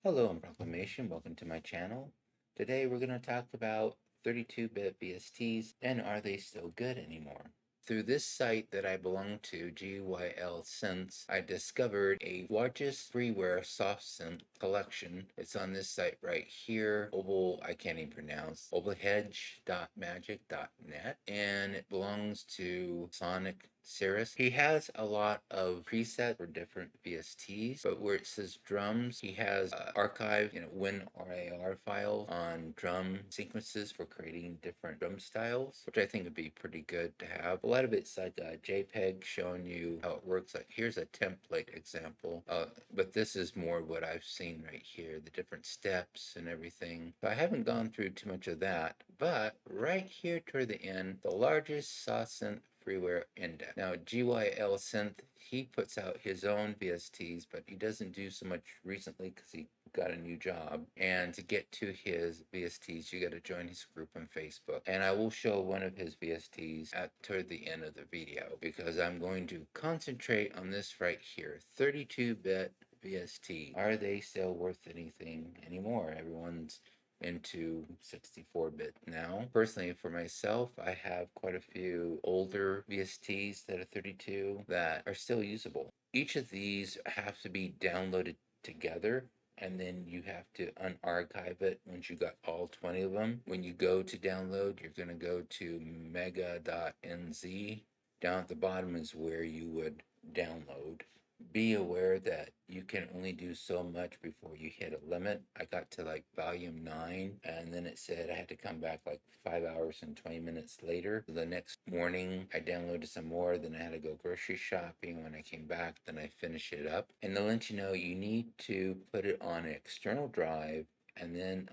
Hello and Proclamation, welcome to my channel. Today we're going to talk about 32-bit VSTs and are they still good anymore? Through this site that I belong to, GYL Synths, I discovered a largest freeware Softsynth collection. It's on this site right here, I can't even pronounce, obelhedge.magic.net, and it belongs to Sonic Cirrus. He has a lot of presets for different VSTs, but where it says drums, he has archived, WinRAR files on drum sequences for creating different drum styles, which I think would be pretty good to have. A lot of it's like a JPEG showing you how it works. Like here's a template example, but this is more what I've seen right here, the different steps and everything. So I haven't gone through too much of that, but right here toward the end, the largest Softsynth Freeware index. Now, GYL Synth, he puts out his own VSTs, but he doesn't do so much recently because he got a new job. And to get to his VSTs, you got to join his group on Facebook. And I will show one of his VSTs toward the end of the video because I'm going to concentrate on this right here, 32-bit VST. Are they still worth anything anymore? Everyone's into 64-bit now. Personally, for myself, I have quite a few older VSTs that are 32 that are still usable. Each of these have to be downloaded together, and then you have to unarchive it once you got all 20 of them. When you go to download, you're going to go to mega.nz. Down at the bottom is where you would download. Be aware that you can only do so much before you hit a limit. I got to like volume 9, and then it said I had to come back like 5 hours and 20 minutes later. The next morning, I downloaded some more, then I had to go grocery shopping. When I came back, then I finished it up. And they'll let you know you need to put it on an external drive and then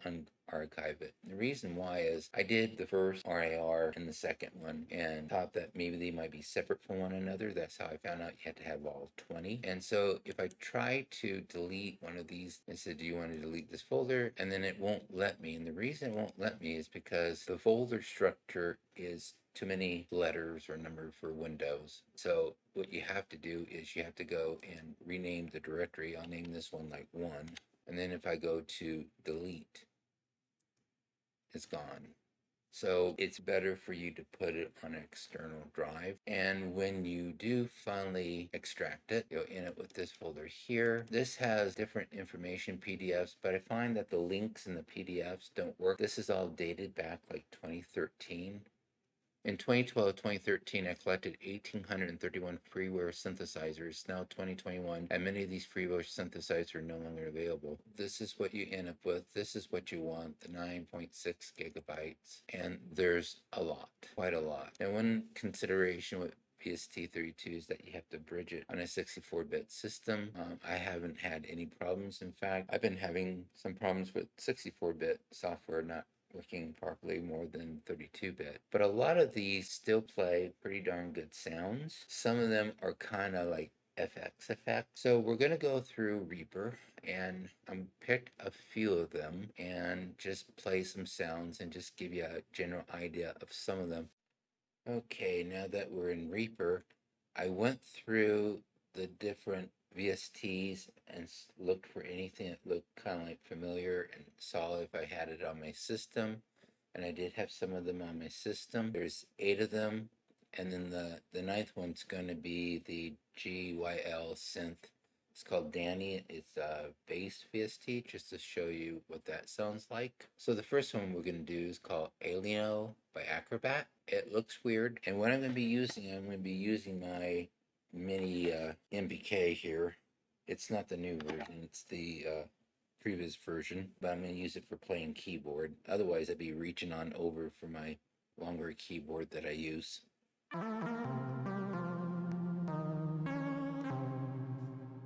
archive it. The reason why is I did the first RAR and the second one and thought that maybe they might be separate from one another. That's how I found out you had to have all 20. And so if I try to delete one of these, it said, do you want to delete this folder? And then it won't let me. And the reason it won't let me is because the folder structure is too many letters or numbers for Windows. So what you have to do is you have to go and rename the directory. I'll name this one like 1. And then if I go to delete, it's gone. So it's better for you to put it on an external drive. And when you do finally extract it, you'll in it with this folder here. This has different information PDFs, but I find that the links in the PDFs don't work. This is all dated back like 2013. In 2012, 2013, I collected 1,831 freeware synthesizers. Now 2021, and many of these freeware synthesizers are no longer available. This is what you end up with. This is what you want, the 9.6 gigabytes. And there's a lot, quite a lot. And one consideration with VST32 is that you have to bridge it on a 64-bit system. I haven't had any problems. In fact, I've been having some problems with 64-bit software not working properly more than 32-bit. But a lot of these still play pretty darn good sounds. Some of them are kind of like FX effects. So we're going to go through Reaper and pick a few of them and just play some sounds and just give you a general idea of some of them. Okay, now that we're in Reaper, I went through the different VSTs and looked for anything that looked kind of like familiar and saw if I had it on my system. And I did have some of them on my system. There's 8 of them. And then the ninth one's going to be the GYL Synth. It's called Danny. It's a bass VST, just to show you what that sounds like. So the first one we're going to do is called Alieno by Acrobat. It looks weird. And what I'm going to be using my mini MPK here. It's not the new version. It's the previous version, but I'm going to use it for playing keyboard. Otherwise, I'd be reaching on over for my longer keyboard that I use.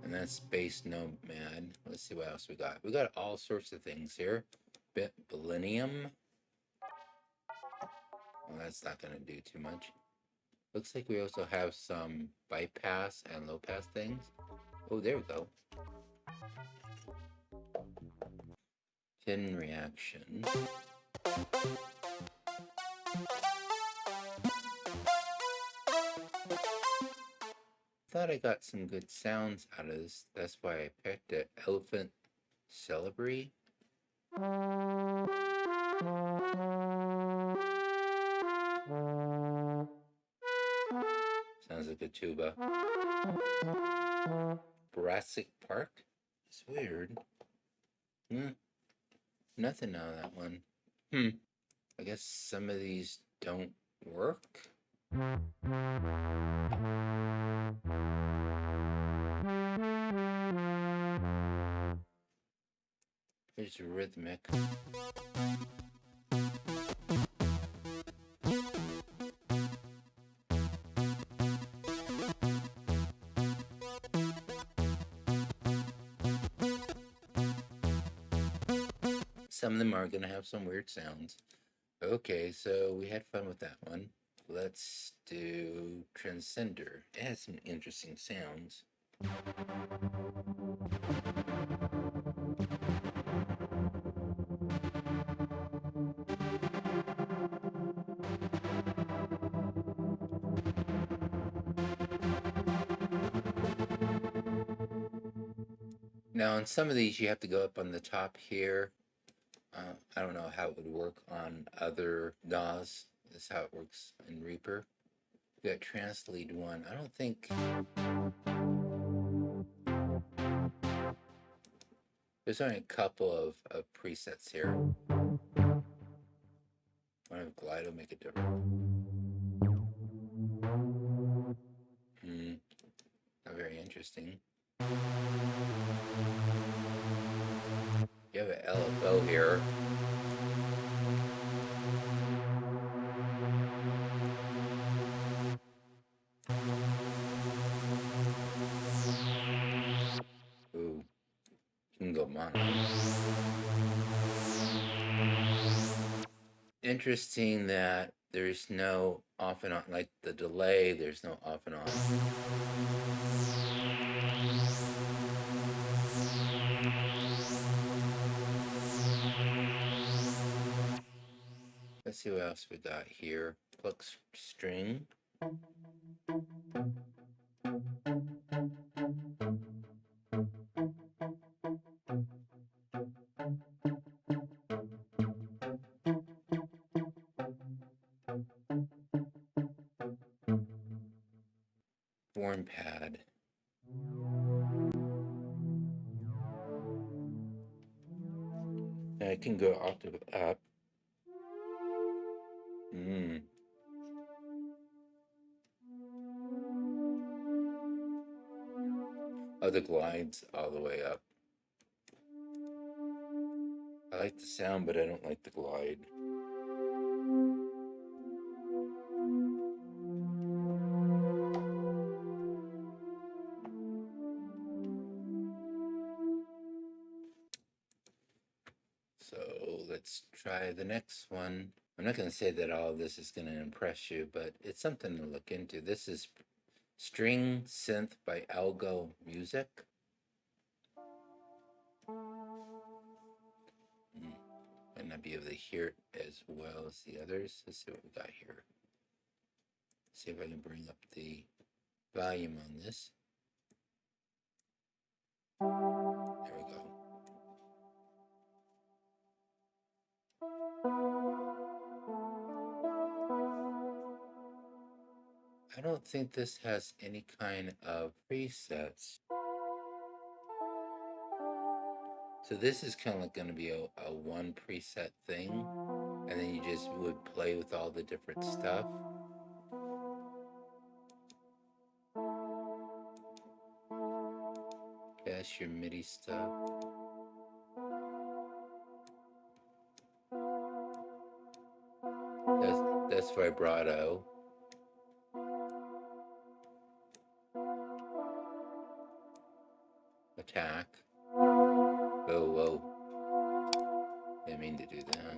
And that's Space Nomad. Let's see what else we got. We got all sorts of things here. Millennium. Well, that's not going to do too much. Looks like we also have some bypass and low pass things. Oh, there we go. Hidden reaction. Thought I got some good sounds out of this. That's why I picked it. Elephant Celebrate. Sounds like a tuba. Jurassic Park? It's weird. Nothing out of that one. I guess some of these don't work. There's rhythmic. Some of them are going to have some weird sounds. Okay, so we had fun with that one. Let's do Transcender. It has some interesting sounds. Now, on some of these, you have to go up on the top here. I don't know how it would work on other DAWs. This is how it works in Reaper. We got Translead 1. I don't think... There's only a couple of presets here. One of glide will make it different. Not very interesting. You have an LFO here. Ooh, you can go mono. Interesting that there's no off and on, like the delay, there's no off and on. Let's see what else we got here. Pluck string. Form pad. And I can go octave up. Oh, the glides all the way up. I like the sound, but I don't like the glide. So let's try the next one. I'm not going to say that all of this is going to impress you, but it's something to look into. This is String Synth by Algo Music. Might not be able to hear it as well as the others. Let's see what we got here. See if I can bring up the volume on this. There we go. I don't think this has any kind of presets. So this is kind of like going to be a one preset thing, and then you just would play with all the different stuff. That's your MIDI stuff. That's vibrato. Attack. Oh, whoa. Didn't mean to do that.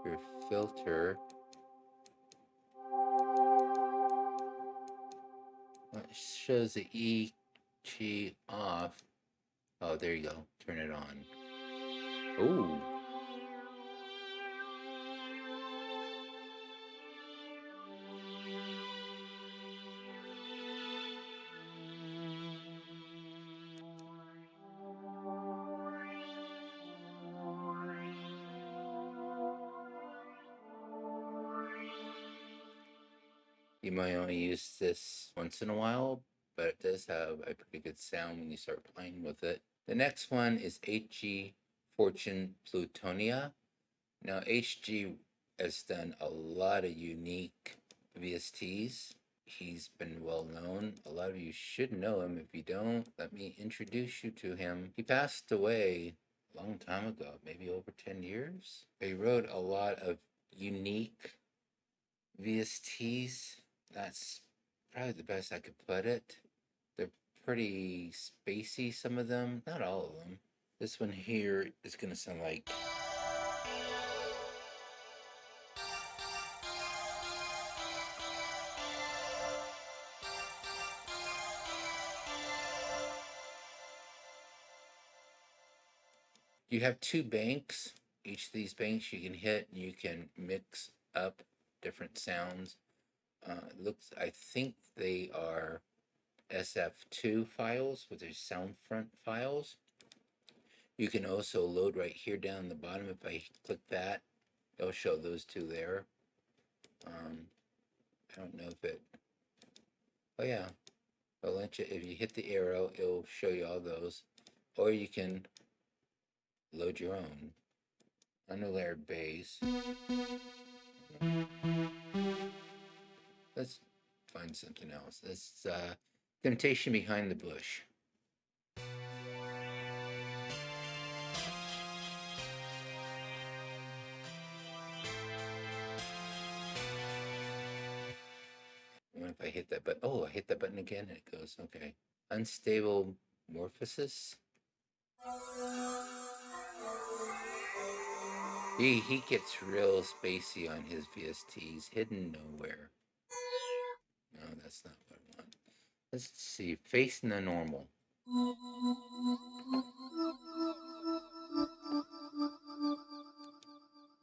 Your filter. Well, it shows the E, G off. Oh, there you go. Turn it on. Ooh. You might only use this once in a while, but it does have a pretty good sound when you start playing with it. The next one is HG Fortune Plutonia. Now, HG has done a lot of unique VSTs. He's been well known. A lot of you should know him. If you don't, let me introduce you to him. He passed away a long time ago, maybe over 10 years. He wrote a lot of unique VSTs. That's probably the best I could put it. They're pretty spacey, some of them, not all of them. This one here is going to sound like. You have two banks. Each of these banks you can hit and you can mix up different sounds. I think they are SF2 files, which are SoundFront files. You can also load right here down the bottom. If I click that, it'll show those two there. I don't know if it. Oh yeah, it'll let you. If you hit the arrow, it'll show you all those, or you can load your own underlayered bass. Let's find something else. This Temptation Behind the Bush. What if I hit that button? Oh, I hit that button again. It goes, okay. Unstable Morphosis. He gets real spacey on his VSTs. Hidden Nowhere. No, that's not what I want. Let's see. Facing the Normal.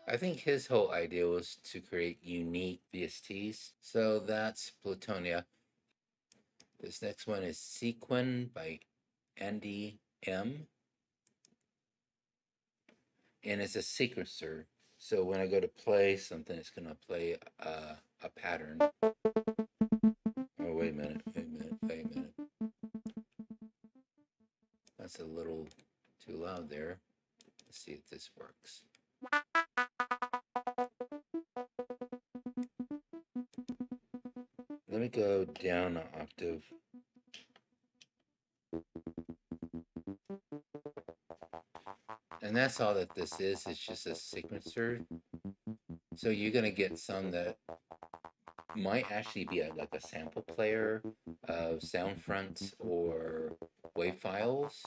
I think his whole idea was to create unique VSTs. So that's Plutonia. This next one is Sequin by Andy M. And it's a sequencer. So when I go to play something, it's going to play a pattern. Oh, wait a minute. That's a little too loud there. Let's see if this works. Let me go down an octave. And that's all that this is. It's just a sequencer. So you're going to get some that might actually be like a sample player of sound fronts or wave files.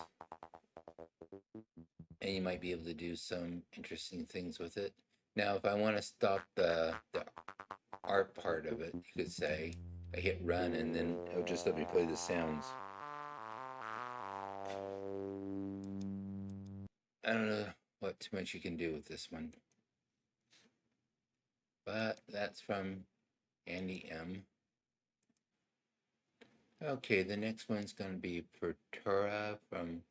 And you might be able to do some interesting things with it. Now, if I want to stop the art part of it, you could say I hit run and then it'll just let me play the sounds. I don't know what too much you can do with this one. But that's from Andy M. Okay, the next one's going to be Pertura from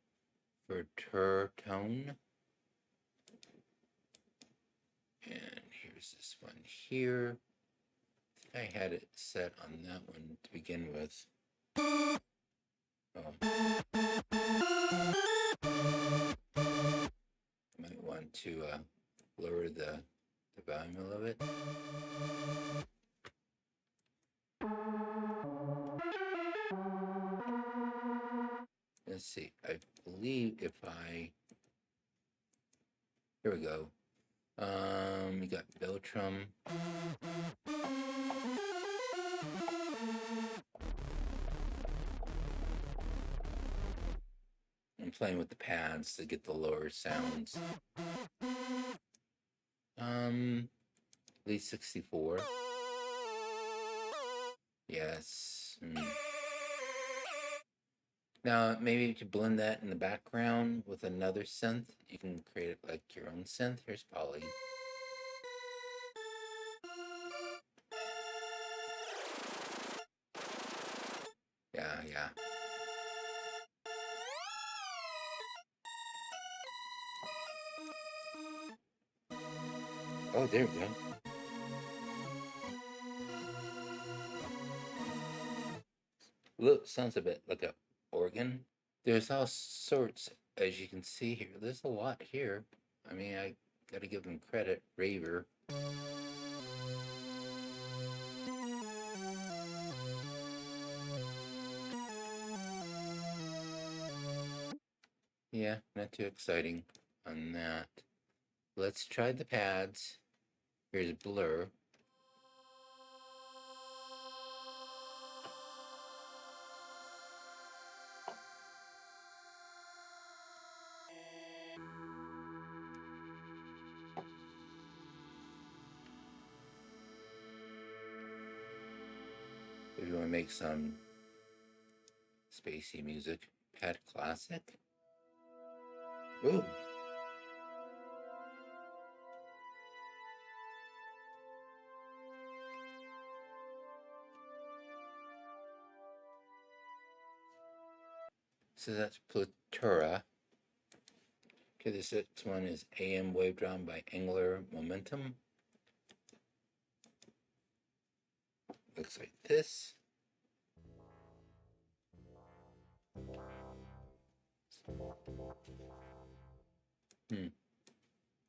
Perturtone. And here's this one here. I think I had it set on that one to begin with. Oh. Might want to lower the volume a little bit. Let's see. I believe if I. Here we go. We got Beltrum. I'm playing with the pads to get the lower sounds. Lead 64. Yes. Now, maybe to blend that in the background with another synth, you can create it like your own synth. Here's Polly. Yeah. Oh, there we go. Look, sounds a bit like a organ. There's all sorts, as you can see here. There's a lot here. I mean, I gotta give them credit. Raver. Yeah, not too exciting on that. Let's try the pads. Here's Blur. If you want to make some spacey music, Pad Classic. Ooh. So that's Plutura. Okay, this next one is AM Wave Drum by Angular Momentum. Looks like this.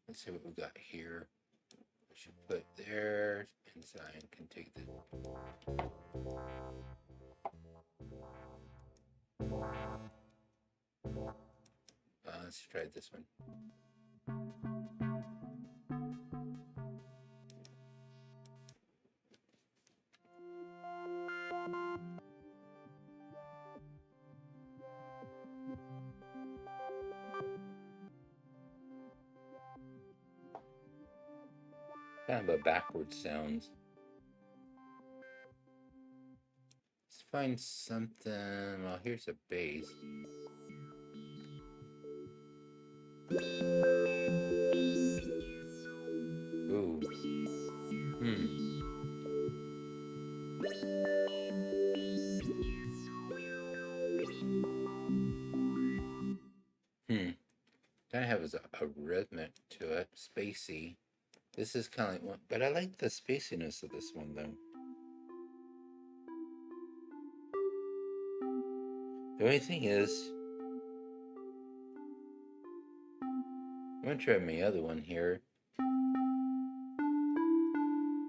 Let's see what we got here. I should put there, and Zion can take the. Let's try this one. Kind of a backwards sounds. Let's find something. Well, here's a bass. Ooh. Kind of has a rhythmic to it, spacey. This is kind of like one, but I like the spaciness of this one though. The only thing is, I'm gonna try my other one here.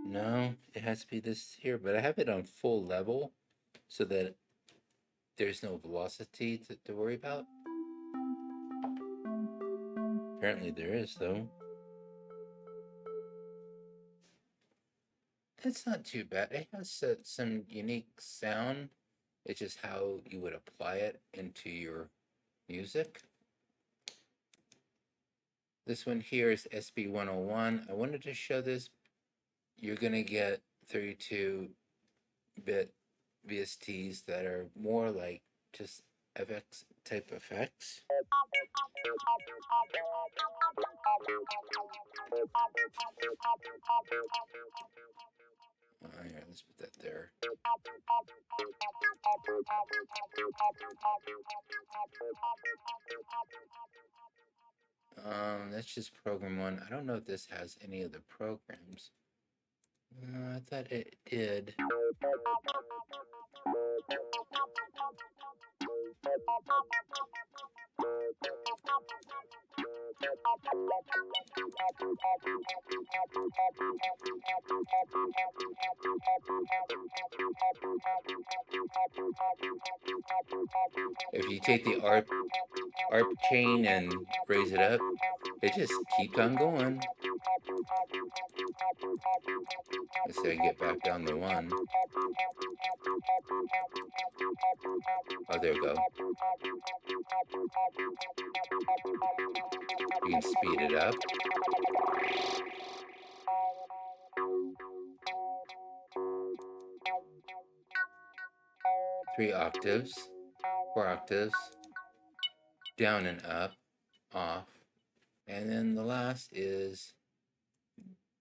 No, it has to be this here, but I have it on full level so that there's no velocity to worry about. Apparently there is though. It's not too bad. It has some unique sound. It's just how you would apply it into your music. This one here is SB101. I wanted to show this. You're going to get 32-bit VSTs that are more like just FX type effects. Here, let's put that there. That's just program one. I don't know if this has any of the programs. I thought it did. If you take the ARP chain and raise it up, it just keeps on going. Let's see, I get back down to 1. Oh, there we go. You can speed it up. Three octaves, 4 octaves, down and up, off. And then the last is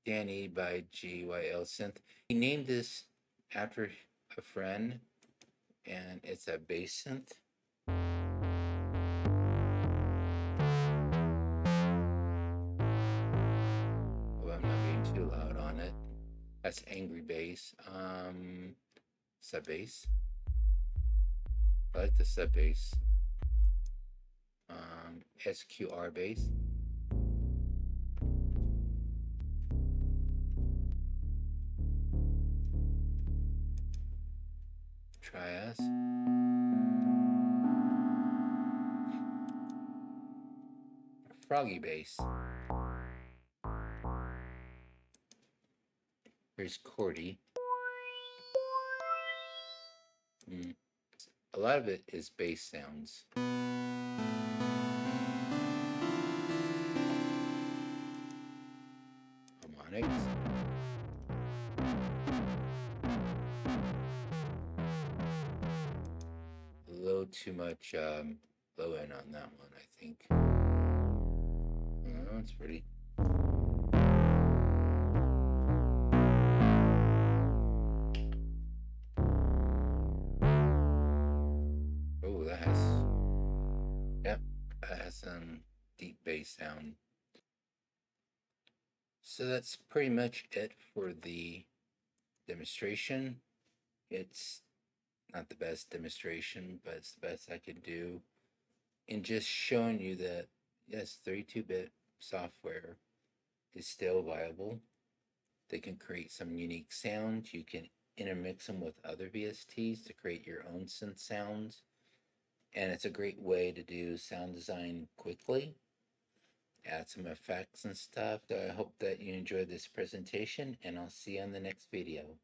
Danny by GYL Synth. He named this after a friend, and it's a bass synth. Oh, I'm not being too loud on it. That's angry bass. Sub bass. I like the sub bass. SQR bass. Try S. Froggy bass. Here's Cordy. A lot of it is bass sounds. Harmonics. A little too much low end on that one, I think. Oh, it's pretty. Oh, that has. Yep, that has some deep bass sound. So that's pretty much it for the demonstration. It's not the best demonstration, but it's the best I could do in just showing you that, yes, 32-bit software is still viable. They can create some unique sounds. You can intermix them with other VSTs to create your own synth sounds. And it's a great way to do sound design quickly, add some effects and stuff. So I hope that you enjoyed this presentation, and I'll see you on the next video.